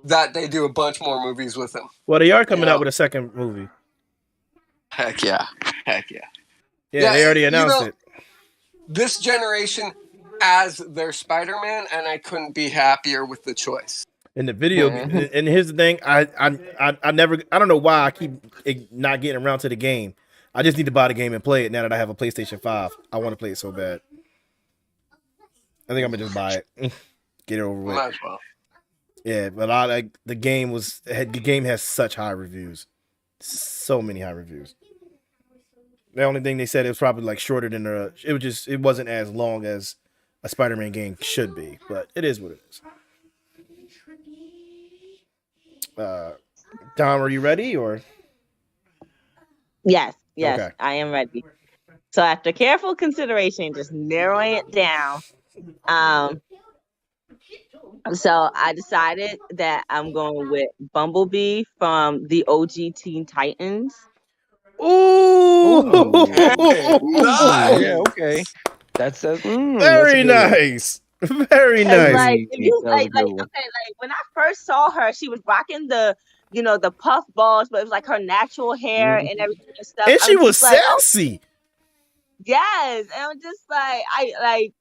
C: that they do a bunch more movies with him.
A: Well, they are coming out with a second movie.
C: Heck yeah.
A: Yeah, they already announced it.
C: This generation as their Spider-Man, and I couldn't be happier with the choice.
A: In the video, and here's the thing: I don't know why I keep not getting around to the game. I just need to buy the game and play it now that I have a PlayStation 5. I want to play it so bad. I think I'm gonna just buy it, get it over with.
C: Might as well.
A: Yeah, but the game has such high reviews, so many high reviews. The only thing they said it was probably like shorter than it wasn't as long as a Spider-Man game should be, but it is what it is. Dom, are you ready or?
B: Yes,
A: Okay.
B: I am ready. So after careful consideration, just narrowing it down, so I decided that I'm going with Bumblebee from the OG Teen Titans.
A: Ooh,
C: Hey,
D: Yeah,
C: nice.
D: okay. That's a
A: very
D: good one.
A: nice, very
B: Cause
A: nice.
B: like if you
D: That was a good one.
B: okay, like when I first saw her, she was rocking the the puff balls, but it was like her natural hair and everything and stuff.
A: And she
B: I'm
A: was
B: just like, oh
A: sassy.
B: yes, and I'm just like I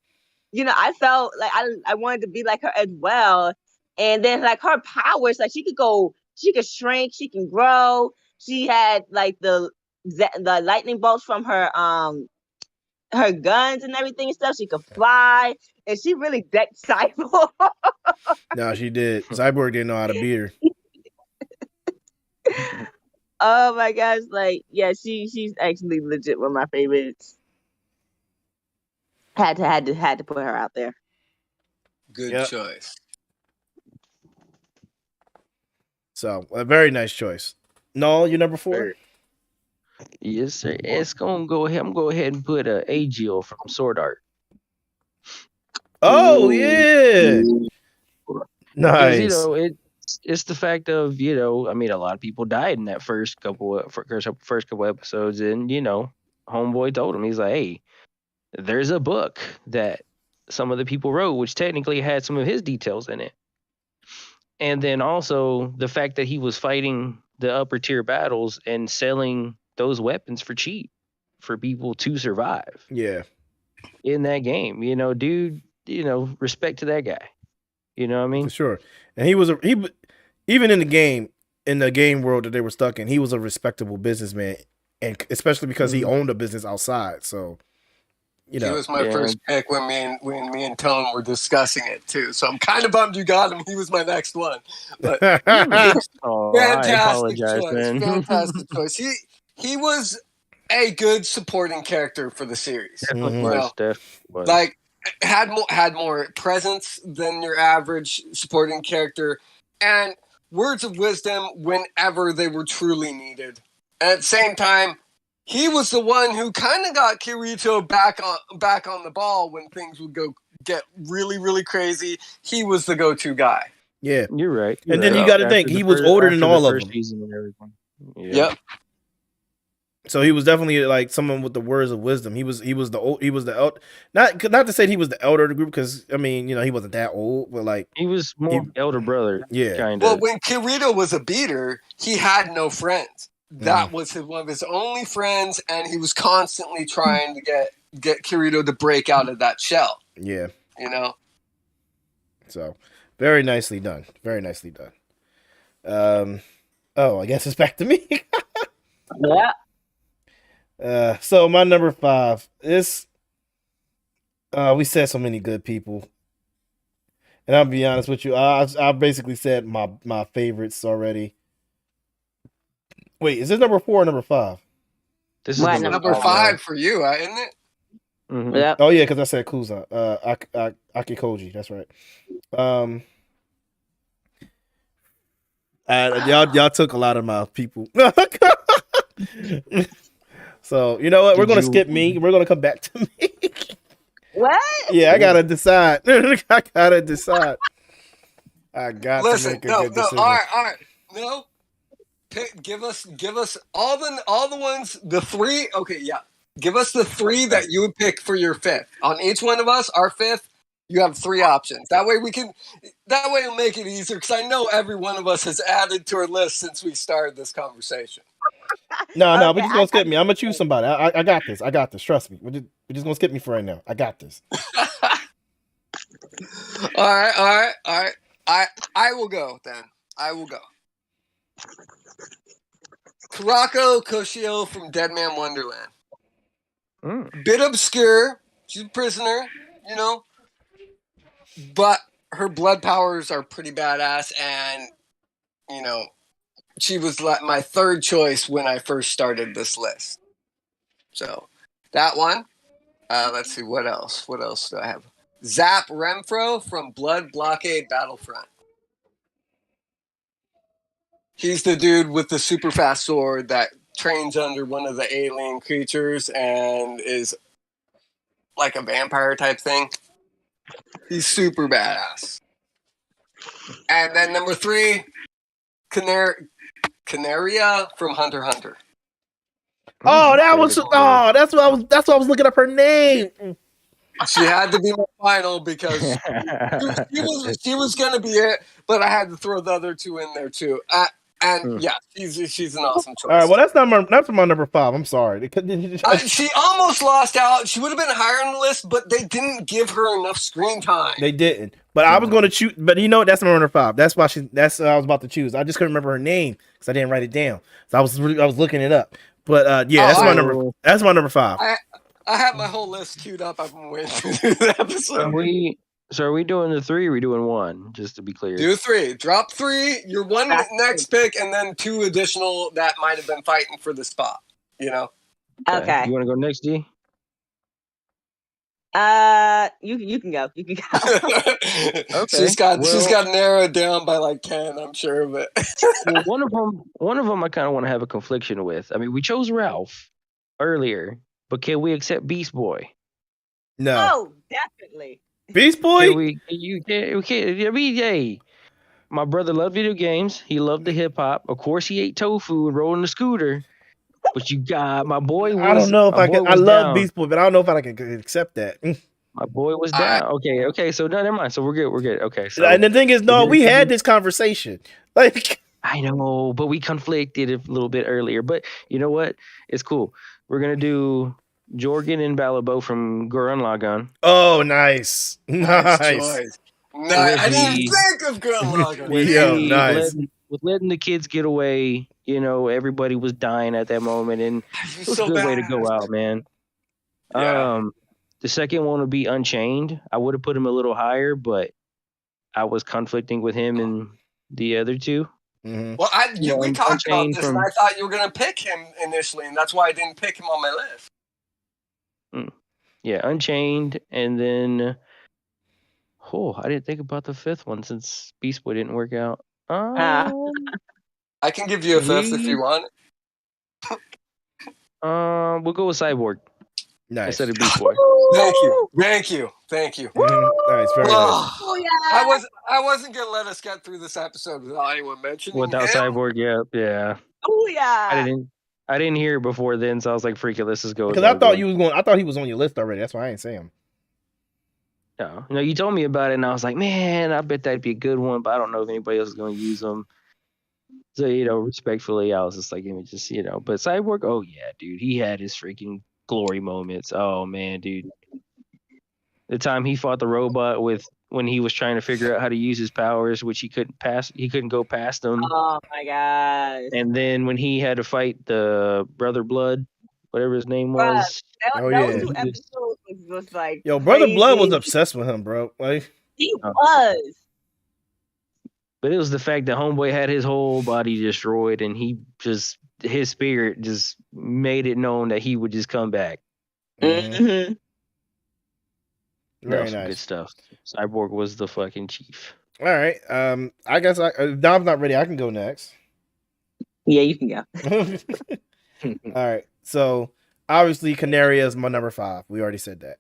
B: felt like I wanted to be like her as well. And then like her powers, like she could shrink, she can grow. She had like the lightning bolts from her guns and everything and stuff. She could fly, and she really decked Cyborg.
A: No, she did. Cyborg didn't know how to beat her.
B: Oh my gosh, like yeah, she's actually legit one of my favorites. Had to put her out there.
C: Good
A: Yep.
C: choice.
A: So a very nice choice. No, you're number 4.
D: Yes, sir. It's gonna go ahead. I'm gonna go ahead and put Aegil from Sword Art.
A: Oh
B: Ooh.
A: yeah,
D: Because
A: nice.
D: it's the fact of I mean, a lot of people died in that first couple episodes, and homeboy told him, he's like, hey, there's a book that some of the people wrote, which technically had some of his details in it. And then also the fact that he was fighting the upper tier battles and selling those weapons for cheap for people to survive
A: Yeah,
D: in that game. Dude, respect to that guy. You know what I mean?
A: for sure. And even in the game world that they were stuck in, he was a respectable businessman, and especially because he owned a business outside. So,
C: He was my first pick when me and Tone were discussing it too. So I'm kind of bummed you got him. He was my next one. But
D: Oh,
C: fantastic
D: I apologize,
C: choice.
D: man.
C: Fantastic choice. He was a good supporting character for the series.
D: Definitely was.
C: Like had more presence than your average supporting character, and words of wisdom whenever they were truly needed. And at the same time, he was the one who kind of got Kirito back on the ball when things would get really, really crazy. He was the go-to guy.
A: Yeah,
D: You're right.
A: and then you got to think he was older than all of them.
D: Season and everything.
C: Yeah. Yep.
A: So he was definitely like someone with the words of wisdom. He was the elder. Not to say he was the elder of the group, because I mean he wasn't that old, but like
D: he was more elder brother.
A: Yeah.
D: Kind of.
C: Well, when Kirito was a beater, he had no friends. That was one of his only friends, and he was constantly trying to get Kirito to break out of that shell.
A: Yeah. So very nicely done. Very nicely done. Oh, I guess it's back to me.
B: Yeah.
A: So my number 5 is we said so many good people, and I'll be honest with you, I basically said my favorites already. Wait, is this number 4 or number 5?
C: This is number 5 for you, isn't it?
D: Mm-hmm.
B: Yeah.
A: Oh yeah, because I said Kuza, Akikoji. That's right. Y'all took a lot of my people. So you know what? We're gonna skip me. We're gonna come back to me.
B: What?
A: Yeah, I gotta decide. I gotta decide. I got
C: Listen,
A: to make a good decision.
C: All right. No, give us all the ones. The 3. Okay, yeah. Give us the 3 that you would pick for your 5th. On each one of us, our 5th, you have 3 options. That way it'll make it easier, because I know every one of us has added to our list since we started this conversation.
A: No, we're just gonna skip me. I'm gonna choose somebody. I got this. Trust me. We're just gonna skip me for right now. I got this.
C: All right. I will go then. I will go. Kurako Koshio from Dead Man Wonderland. Bit obscure. She's a prisoner, but her blood powers are pretty badass, and she was like my 3rd choice when I first started this list. So that one. Let's see, what else? What else do I have? Zap Renfro from Blood Blockade Battlefront. He's the dude with the super fast sword that trains under one of the alien creatures and is like a vampire type thing. He's super badass. And then number 3, Canaria from Hunter x Hunter.
A: Oh, that's what I was looking up her name.
C: She had to be my final because she was going to be it, but I had to throw the other 2 in there too. Yeah, she's an awesome choice.
A: All right, well that's my number 5. I'm sorry.
C: She almost lost out. She would have been higher on the list, but they didn't give her enough screen time.
A: They didn't. But I was going to choose. But you know what? That's my number 5. That's why that's what I was about to choose. I just couldn't remember her name because I didn't write it down. So I was looking it up. But yeah, that's my number. That's my number 5.
C: I have my whole list queued up. I've been waiting through the episode.
D: So are we doing the 3 or are we doing 1? Just to be clear.
C: Do 3. Drop 3. Your 1 next pick, and then 2 additional that might have been fighting for the spot. You know.
B: Okay.
D: You want to go next, G?
B: You can go. You can go.
D: Okay.
C: She's got narrowed down by like 10. I'm sure of it.
D: Well, one of them, I kind of want to have a confliction with. I mean, we chose Ralph earlier, but can we accept Beast Boy?
A: No.
B: Oh, definitely.
A: Beast Boy?
D: We can't. I mean, hey, my brother loved video games. He loved the hip hop. Of course, he ate tofu and rode on the scooter. But you got my boy.
A: I don't know if I can. I love Beast Boy, but I don't know if I can accept that.
D: My boy was down. Okay. So no, never mind. So we're good. Okay. So
A: and the thing is, no, we had this conversation. Like
D: I know, but we conflicted a little bit earlier. But you know what? It's cool. We're gonna do Jorgen and Balabo from Gurren Lagann.
A: Oh, nice.
C: Nice. I didn't think of Gurren Lagann.
A: Nice.
D: With letting the kids get away, you know, everybody was dying at that moment, and it was a good way to go out, man. Yeah. The second one would be Unchained. I would have put him a little higher, but I was conflicting with him and the other 2.
C: Mm-hmm. Well, we talked about this, and I thought you were going to pick him initially, and that's why I didn't pick him on my list.
D: Yeah, Unchained, and then I didn't think about the 5th one since Beast Boy didn't work out.
C: I can give you a 5th if you want.
D: We'll go with Cyborg.
A: Nice.
D: Instead of Beast Boy.
C: Thank you.
A: Nice, very nice.
B: Oh yeah.
C: I wasn't gonna let us get through this episode without anyone mentioning
D: without
C: him.
D: Cyborg. Yeah.
B: Oh yeah.
D: I didn't hear it before then, so I was like, "Freak it, let's just go."
A: Because I thought he was on your list already. That's why I didn't say him.
D: No, you told me about it, and I was like, "Man, I bet that'd be a good one," but I don't know if anybody else is going to use them. So respectfully, I was just like, But Cyborg, oh yeah, dude, he had his freaking glory moments. Oh man, dude, the time he fought the robot when he was trying to figure out how to use his powers, which he couldn't go past them.
B: Oh my gosh.
D: And then when he had to fight the Brother Blood, whatever his name was.
B: Those 2 episodes was like
A: Brother
B: crazy.
A: Blood was obsessed with him, bro. Like
B: he was.
D: But it was the fact that Homeboy had his whole body destroyed, and his spirit just made it known that he would just come back.
B: Mm-hmm.
A: Very
D: nice. Good stuff. Cyborg was the fucking chief.
A: All right. I guess Dom's not ready. I can go next.
B: Yeah, you can go.
A: All right. So obviously, Canaria is my number 5. We already said that.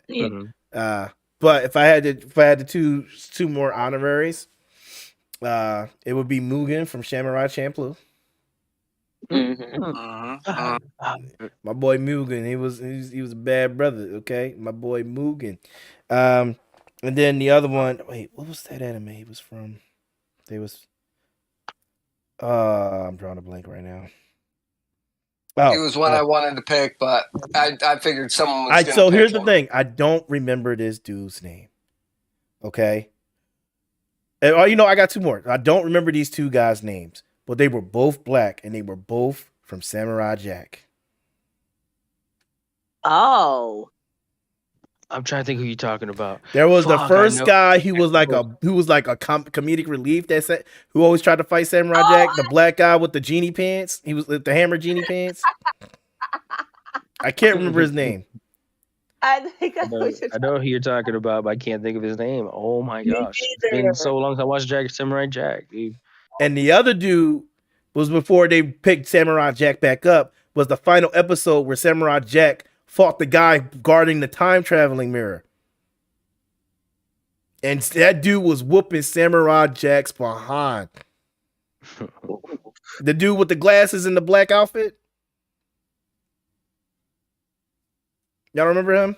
B: Yeah.
D: Mm-hmm.
A: But if I had to two more honoraries, it would be Mugen from Samurai Champloo.
B: Mm-hmm.
A: My boy Mugen, he was a bad brother. Okay, my boy Mugen. And then the other one. Wait, what was that anime he was from? I'm drawing a blank right now.
C: It was one I wanted to pick, but I figured someone was.
A: So here's the thing: I don't remember this dude's name. Okay. And, I got 2 more. I don't remember these 2 guys' names, but they were both black, and they were both from Samurai Jack.
B: Oh.
D: I'm trying to think who you're talking about.
A: There was the first guy who was like a comedic relief who always tried to fight Samurai Jack. The black guy with the genie pants. He was the hammer genie pants. I can't remember his name.
B: I
D: know who you're talking about, but I can't think of his name. Oh my gosh. It's been so long since I watched Samurai Jack, dude.
A: And the other dude was before they picked Samurai Jack back up. Was the final episode where Samurai Jack fought the guy guarding the time traveling mirror. And that dude was whooping Samurai Jack's behind. The dude with the glasses and the black outfit. Y'all remember him?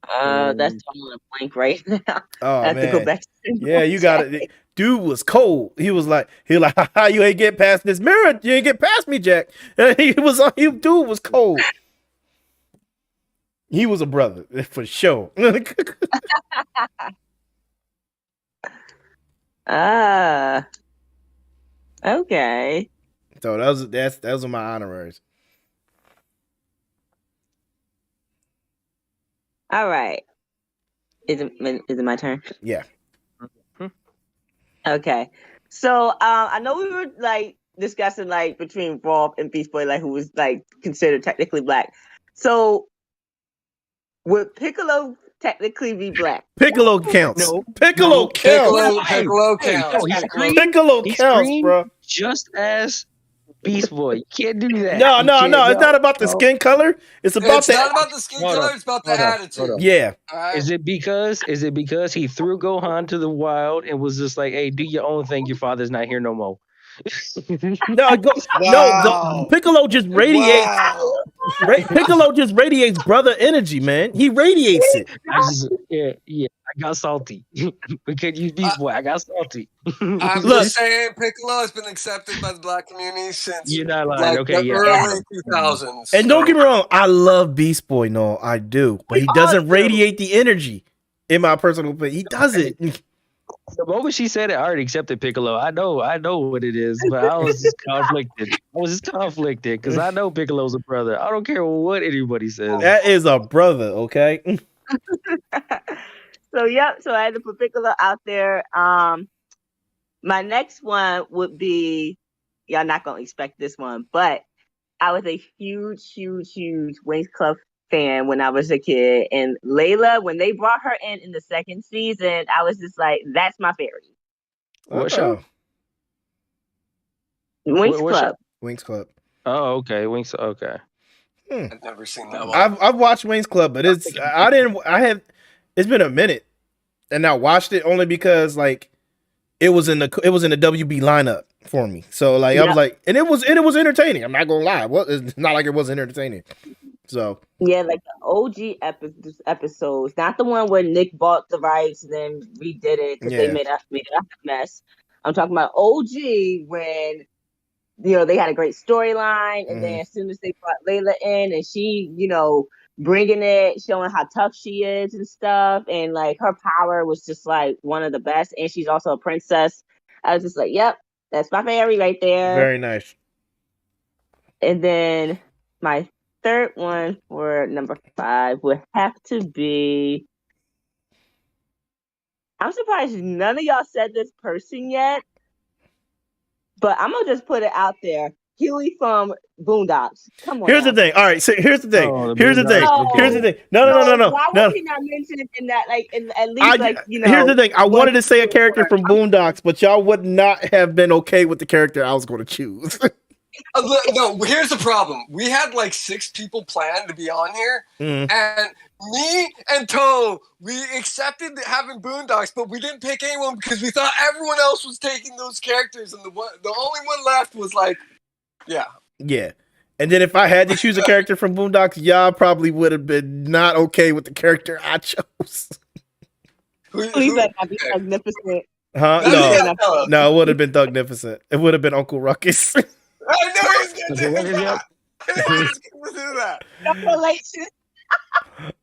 B: That's on a blank right now.
A: Oh,
B: I have to go back.
A: Yeah, you got it. Dude was cold. He was like, "How you ain't get past this mirror? You ain't get past me, Jack." Dude was cold. He was a brother for sure.
B: Okay.
A: So those are my honoraries.
B: All right. Is it my turn?
A: Yeah.
B: Okay. So I know we were like discussing like between Rolf and Beast Boy, like who was like considered technically black. So would Piccolo technically be black?
A: Piccolo counts.
D: No.
A: Piccolo counts.
C: Piccolo counts.
A: Piccolo counts, bro.
D: Just as Beast Boy. You can't do that.
A: No. It's not about the skin color. It's about
C: not about the skin color. It's about the attitude.
A: Yeah.
C: Right.
D: Is it because he threw Gohan to the wild and was just like, "Hey, do your own thing. Your father's not here no more."
A: No, Piccolo just radiates.
C: Wow.
A: Piccolo just radiates brother energy, man. He radiates it.
D: Yeah. I got salty. We can't use Beast Boy. I got salty.
C: I'm just saying, Piccolo has been accepted by the black community since
D: You're not lying.
C: like
D: Okay,
C: the
D: yeah.
C: early 2000s.
A: And don't get me wrong, I love Beast Boy. No, I do, but he doesn't radiate the energy. In my personal opinion, he doesn't.
D: The moment she said it, I already accepted Piccolo. I know what it is, but I was just conflicted. Because I know Piccolo's a brother. I don't care what anybody says.
A: That is a brother, okay?
B: So I had to put Piccolo out there. My next one would be, y'all not gonna expect this one, but I was a huge Wings Club fan when I was a kid, and Layla, when they brought her in the second season, I was just like, that's my fairy.
D: What show?
B: Wings Club.
A: Wings Club.
D: Oh, okay. Wings. Okay.
C: I've never seen that one.
A: I've watched Wings Club, but it's been a minute, and I watched it only because like it was in the WB lineup for me. So like I was like, and it was entertaining. I'm not gonna lie. It's not like it wasn't entertaining. So
B: yeah, like the OG episodes, not the one where Nick bought the rights and then redid it because they made it a mess. I'm talking about OG when they had a great storyline, and then as soon as they brought Layla in and she, bringing it, showing how tough she is and stuff, and like her power was just like one of the best, and she's also a princess. I was just like, yep, that's my fairy right there.
A: Very nice.
B: And then my third one for number 5 would have to be, I'm surprised none of y'all said this person yet, but I'm gonna just put it out there. Huey from Boondocks. Come on.
A: Here's the thing. All right, so here's the thing.
B: No.
A: Here's the thing. No.
B: Why was he not mentioned in that? Like, at least,
A: Here's the thing. I wanted to say a character from Boondocks, but y'all would not have been okay with the character I was going to choose.
C: No, here's the problem. We had like 6 people planned to be on here, and me and Toe, we accepted having Boondocks, but we didn't pick anyone because we thought everyone else was taking those characters, and the only one left was like, yeah.
A: And then if I had to choose a character from Boondocks, y'all probably would have been not okay with the character I chose.
B: Please let that be magnificent.
A: Huh? No, it would have been Thugnificent. It would have been Uncle Ruckus.
C: I know he's going to do that.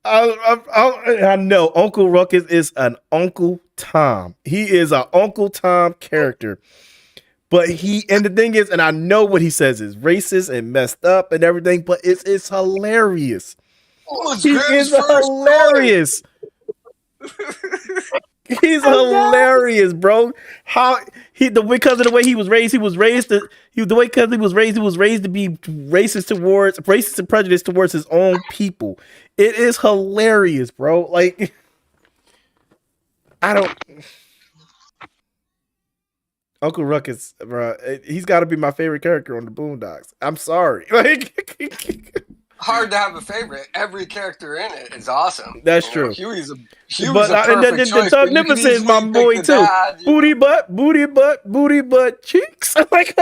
A: I know Uncle Ruckus is an Uncle Tom. He is an Uncle Tom character. But and the thing is, and I know what he says is racist and messed up and everything, but it's hilarious. He is hilarious. He's hilarious, bro. Because of the way he was raised to be racist and prejudiced towards his own people. It is hilarious, bro. Like, Uncle Ruckus, bro, he's got to be my favorite character on the Boondocks. I'm sorry. Like,
C: hard to have a favorite. Every character in it is awesome.
A: That's true.
C: Huey's a
A: And then
C: perfect
A: the
C: choice.
A: Thugnificent is my boy too. Booty butt cheeks. I'm like,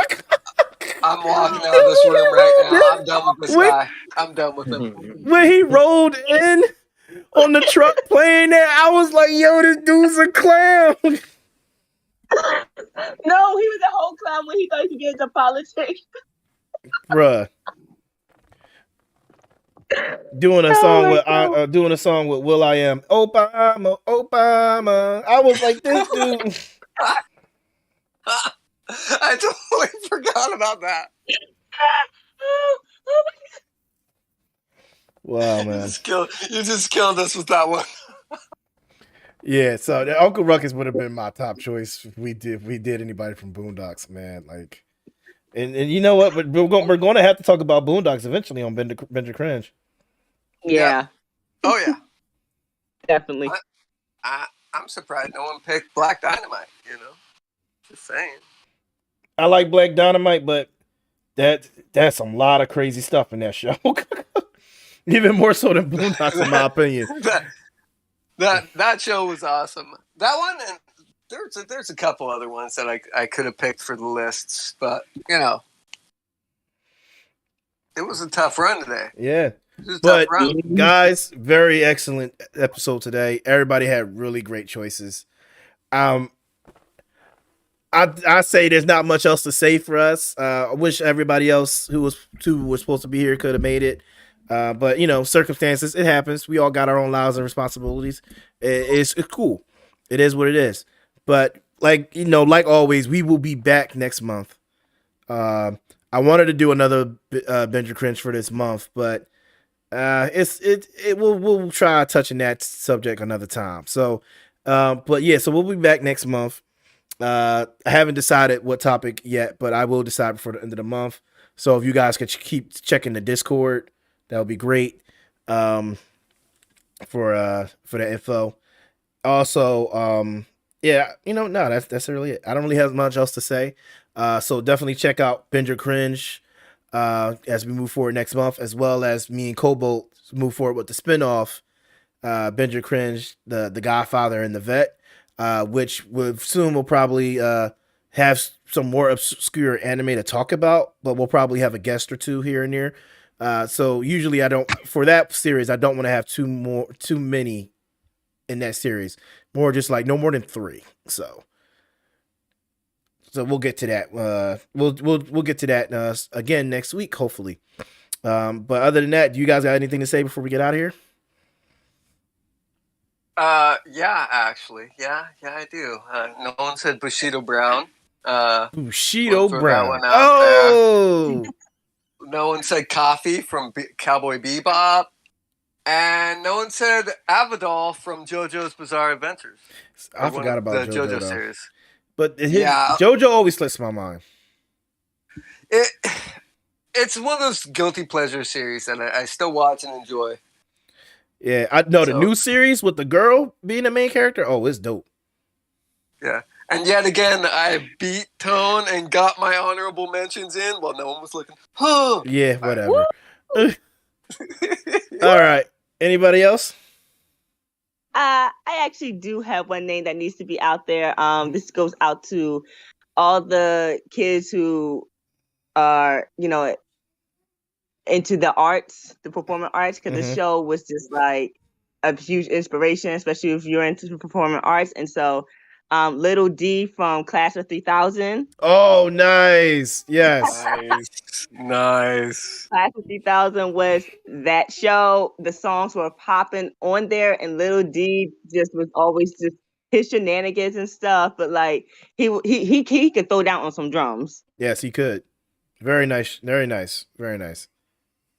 C: I'm walking out of this room right now. I'm done with this guy. I'm done with him.
A: When he rolled in on the truck playing that, I was like, yo, this dude's a clown.
B: No, he was a whole clown when he thought he could get into politics.
A: Bruh. Doing a song with Will I Am. Obama. I was like, this dude.
C: I totally forgot about that.
A: Wow, man.
C: You just killed us with that one.
A: Yeah, so Uncle Ruckus would have been my top choice if we did anybody from Boondocks, man. Like, and you know what? But we're going to have to talk about Boondocks eventually on Binge Cringe.
B: Yeah.
C: Oh yeah.
B: Definitely.
C: I'm surprised no one picked Black Dynamite. Just saying.
A: I like Black Dynamite, but that's a lot of crazy stuff in that show. Even more so than Boondocks, in my opinion.
C: That show was awesome. That one, and there's a couple other ones that I could have picked for the lists, but it was a tough run today.
A: Yeah. But guys, very excellent episode today. Everybody had really great choices. I say there's not much else to say for us. I wish everybody else who was supposed to be here could have made it. But circumstances, it happens. We all got our own lives and responsibilities. It's cool. It is what it is. But like always, we will be back next month. I wanted to do another Binge Cringe for this month, but we'll try touching that subject another time. So, but yeah, so we'll be back next month. I haven't decided what topic yet, but I will decide before the end of the month. So if you guys could keep checking the Discord, that would be great. For the info. Also, that's really it. I don't really have much else to say. So definitely check out Binge Cringe as we move forward next month, as well as me and Cobalt move forward with the spinoff, Binge Cringe, the Godfather and the Vet, which we'll probably have some more obscure anime to talk about, but we'll probably have a guest or two here and there. So usually for that series, I don't want to have too many in that series. More just like no more than 3. So we'll get to that. We'll get to that again next week, hopefully. But other than that, do you guys got anything to say before we get out of here?
C: Yeah, actually. Yeah, I do. No one said Bushido Brown.
A: Bushido Brown.
C: Oh! No one said Coffee from Cowboy Bebop. And no one said Avadol from JoJo's Bizarre Adventures.
A: I forgot about
C: the JoJo series.
A: But JoJo always slips my mind.
C: It's one of those guilty pleasure series that I still watch and enjoy.
A: Yeah, I know the new series with the girl being the main character. Oh, it's dope.
C: Yeah. And yet again, I beat Tone and got my honorable mentions in while no one was looking.
A: Yeah, whatever. All right. Anybody else?
B: I actually do have one name that needs to be out there. This goes out to all the kids who are, into the arts, the performing arts, because the show was just like a huge inspiration, especially if you're into performing arts. And so Little D from Class of 3000.
A: Oh, nice. Yes.
C: Nice.
B: Class of 3000 was that show. The songs were popping on there, and Little D just was always just his shenanigans and stuff. But like he could throw down on some drums.
A: Yes, he could. Very nice. Very nice. Very nice.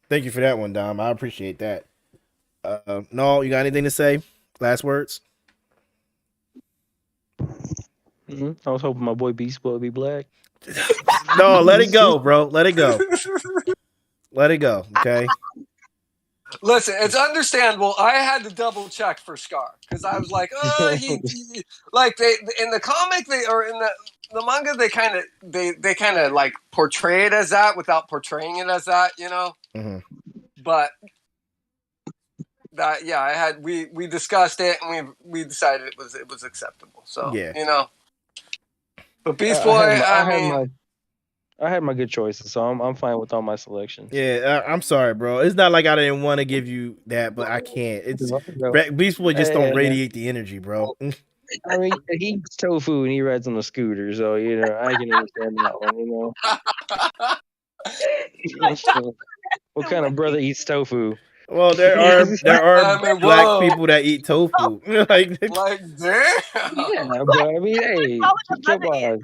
A: Thank you for that one, Dom. I appreciate that. No, you got anything to say? Last words?
D: I was hoping my boy Beast Boy would be black.
A: No, let it go, bro. Let it go. Let it go, okay?
C: Listen, it's understandable. I had to double check for Scar because I was like, he like they in the comic in the the manga they kind of like portray it as that without portraying it as that, you know.
A: Mm-hmm.
C: But that we discussed it and we decided it was acceptable. So
A: Yeah.
C: you know. But Beast Boy,
D: I had my good choices, so I'm fine with all my selections.
A: Yeah, I'm sorry, bro. It's not like I didn't want to give you that, but I can't. It's Beast Boy just don't radiate the energy, bro.
D: I mean, he eats tofu and he rides on a scooter, so you know I can understand that one. You know, what kind of brother eats tofu?
A: Well, there are black people that eat tofu. like
C: damn.
D: Yeah, but I mean, hey, come on.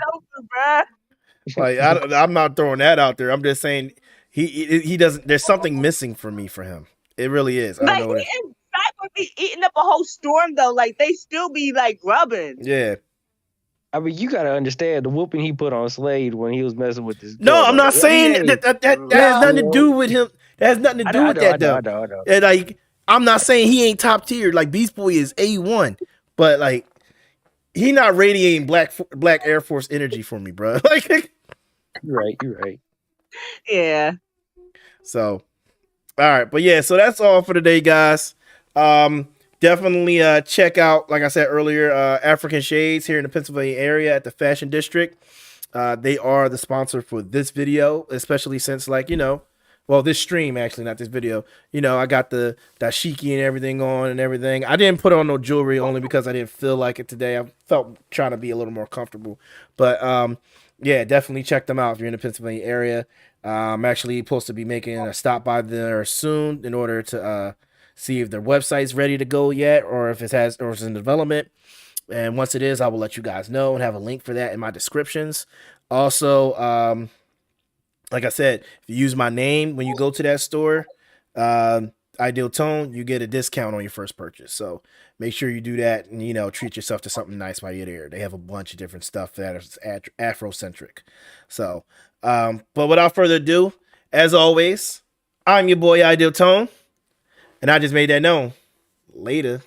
A: Like I'm not throwing that out there. I'm just saying he doesn't. There's something missing for me for him. It really is. I don't know what it is.
B: Would be eating up a whole storm though. Like they still be like grubbing.
A: Yeah.
D: I mean, you gotta understand the whooping he put on Slade when he was messing with this.
A: No, I'm not saying that has nothing to do with him. That has nothing to do with that though.
D: I know.
A: And, like I'm not saying he ain't top tier. Like Beast Boy is A1, but like he not radiating black Air Force energy for me, bro. Like
D: you're right.
B: Yeah.
A: So, all right, but yeah, so that's all for today, guys. Definitely check out, like I said earlier, African Shades here in the Pennsylvania area at the Fashion District. They are the sponsor for this video, especially since, like, you know, well, this stream actually, not this video. You know, I got the dashiki and everything on and everything. I didn't put on no jewelry only because I didn't feel like it today. I felt trying to be a little more comfortable, but yeah, definitely check them out if you're in the Pennsylvania area. I'm actually supposed to be making a stop by there soon in order to see if their website's ready to go yet, or if it's in development. And once it is, I will let you guys know and have a link for that in my descriptions. Also, like I said, if you use my name when you go to that store, Ideal Tone, you get a discount on your first purchase. So make sure you do that and, you know, treat yourself to something nice while you're there. They have a bunch of different stuff that is Afrocentric. So, but without further ado, as always, I'm your boy Ideal Tone, and I just made that known. Later.